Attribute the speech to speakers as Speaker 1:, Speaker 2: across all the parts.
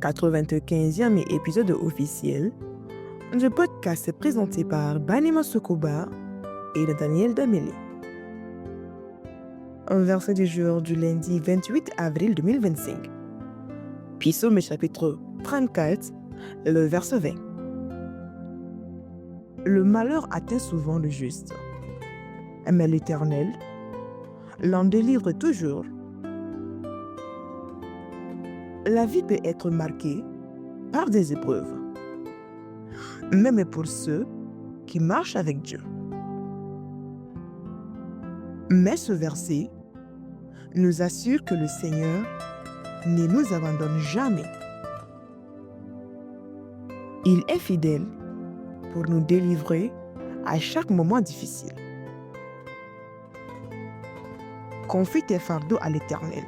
Speaker 1: 95e épisode officiel. Le podcast est présenté par Banima Sokoba et Daniel Dameli. Un verset du jour du lundi 28 avril 2025. Psaume chapitre 34, le verset 20. Le malheur atteint souvent le juste, mais l'Éternel l'en délivre toujours. La vie peut être marquée par des épreuves, même pour ceux qui marchent avec Dieu. Mais ce verset nous assure que le Seigneur ne nous abandonne jamais. Il est fidèle pour nous délivrer à chaque moment difficile. Confie tes fardeaux à l'Éternel.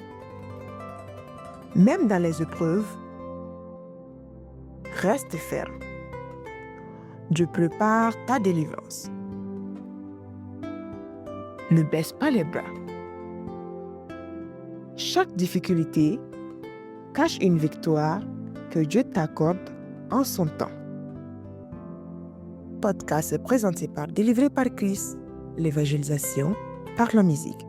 Speaker 1: Même dans les épreuves, reste ferme. Dieu prépare ta délivrance. Ne baisse pas les bras. Chaque difficulté cache une victoire que Dieu t'accorde en son temps. Podcast présenté par Délivré par Christ, l'évangélisation par la musique.